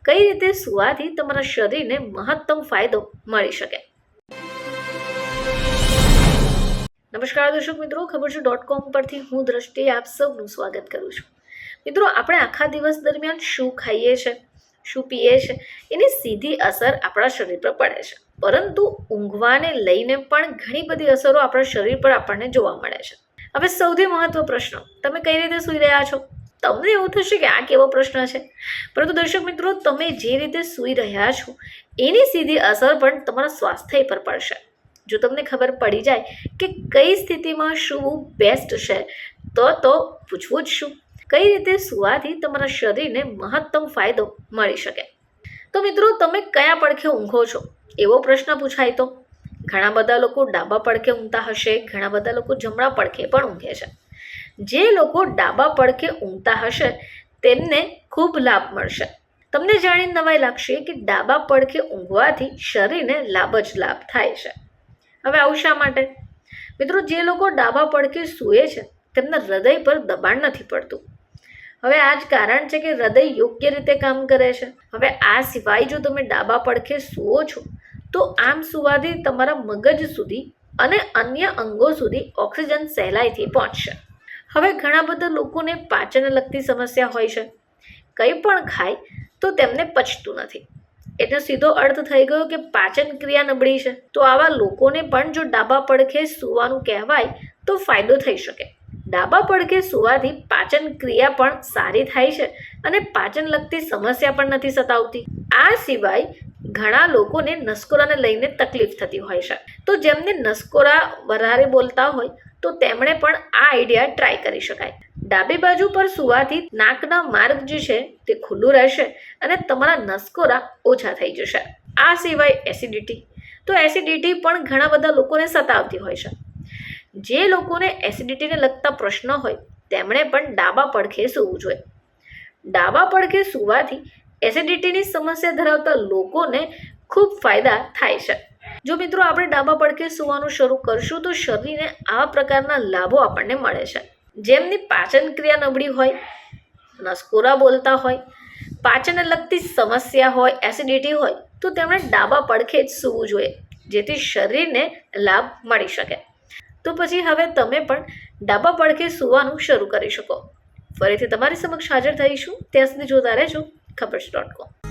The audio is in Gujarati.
કઈ રીતે સૂવાથી તમારા શરીરને મહત્તમ ફાયદો મળી શકે। નમસ્કાર દર્શક મિત્રો, ખબર છે .com પરથી હું દ્રષ્ટિ આપ સૌનું સ્વાગત કરું છું। મિત્રો, આપણે આખા દિવસ દરમિયાન શું ખાઈએ છીએ, શું પીએ છીએ, એની સીધી અસર આપણા શરીર પર પડે છે, પરંતુ ઊંઘવાને લઈને પણ ઘણી બધી અસરો આપણા શરીર પર આપણને જોવા મળે છે। હવે સૌથી મહત્વનો પ્રશ્ન, તમે કઈ રીતે સૂઈ રહ્યા છો? તમને એવું થશે કે આ કેવો પ્રશ્ન છે, પરંતુ દર્શક મિત્રો, તમે જે રીતે સૂઈ રહ્યા છો એની સીધી અસર પણ તમારા સ્વાસ્થ્ય પર પડશે। જો તમને ખબર પડી જાય કે કઈ સ્થિતિમાં સૂવું બેસ્ટ છે, તો પૂછવું જ શું, કઈ રીતે સૂવાથી તમારા શરીરને મહત્તમ ફાયદો મળી શકે। તો મિત્રો, તમે કયા પડખે ઊંઘો છો એવો પ્રશ્ન પૂછાય તો ઘણા બધા લોકો ડાબા પડખે ઊંઘતા હશે, ઘણા બધા લોકો જમણા પડખે પણ ઊંઘે છે। જે લોકો ડાબા પડખે ઊંઘતા હશે તેમને ખૂબ લાભ મળશે। તમને જાણીને નવાઈ લાગશે કે ડાબા પડખે ઊંઘવાથી શરીરને લાભ જ લાભ થાય છે। હવે આવું શા માટે? મિત્રો, જે લોકો ડાબા પડખે સૂએ છે તેમના હૃદય પર દબાણ નથી પડતું। હવે આ જ કારણ છે કે હૃદય યોગ્ય રીતે કામ કરે છે। હવે આ સિવાય જો તમે ડાબા પડખે સૂવો છો તો આમ સૂવાથી તમારા મગજ સુધી અને અન્ય અંગો સુધી ઓક્સિજન સહેલાઈથી પહોંચશે। હવે ઘણા બધા લોકોને પાચનને લગતી સમસ્યા હોય છે, કંઈ પણ ખાય તો તેમને પચતું નથી, એનો સીધો અર્થ થઈ ગયો કે પાચન ક્રિયા નબળી છે। તો આવા લોકોને પણ જો ડાબા પડખે સૂવાનું કહેવાય તો ફાયદો થઈ શકે। ડાબા પડખે સૂવાથી પાચન ક્રિયા પણ સારી થાય છે અને પાચન લગતી સમસ્યા પણ નથી સતાવતી। આ સિવાય ઘણા લોકોને નસકોરાને લઈને તકલીફ થતી હોય છે, તો જેમને નસકોરા વધારે બોલતા હોય તો તેમણે પણ આ આઈડિયા ટ્રાય કરી શકાય। ડાબી બાજુ પર સૂવાથી નાકના માર્ગ જે છે તે ખુલ્લું રહેશે અને તમારા નસકોરા ઓછા થઈ જશે। આ સિવાય એસિડિટી પણ ઘણા બધા લોકોને સતાવતી હોય છે। જે લોકોને એસિડિટીને લગતા પ્રશ્નો હોય તેમણે પણ ડાબા પડખે સૂવું જોઈએ। ડાબા પડખે સૂવાથી એસિડિટીની સમસ્યા ધરાવતા લોકોને ખૂબ ફાયદા થાય છે। જો મિત્રો આપણે ડાબા પડખે સૂવાનું શરૂ કરશું તો શરીરને આવા પ્રકારના લાભો આપણને મળે છે। જેમની પાચન ક્રિયા નબળી હોય, નસકોરા બોલતા હોય, પાચનને લગતી સમસ્યા હોય, એસિડિટી હોય, તો તેમણે ડાબા પડખે જ સૂવું જોઈએ, જેથી શરીરને લાભ મળી શકે। તો પછી હવે તમે પણ ડાબા પડખે સૂવાનું શરૂ કરી શકો। ફરીથી તમારી સમક્ષ હાજર થઈશું, ત્યાં સુધી જોતા રહેજો ખબર છે .com।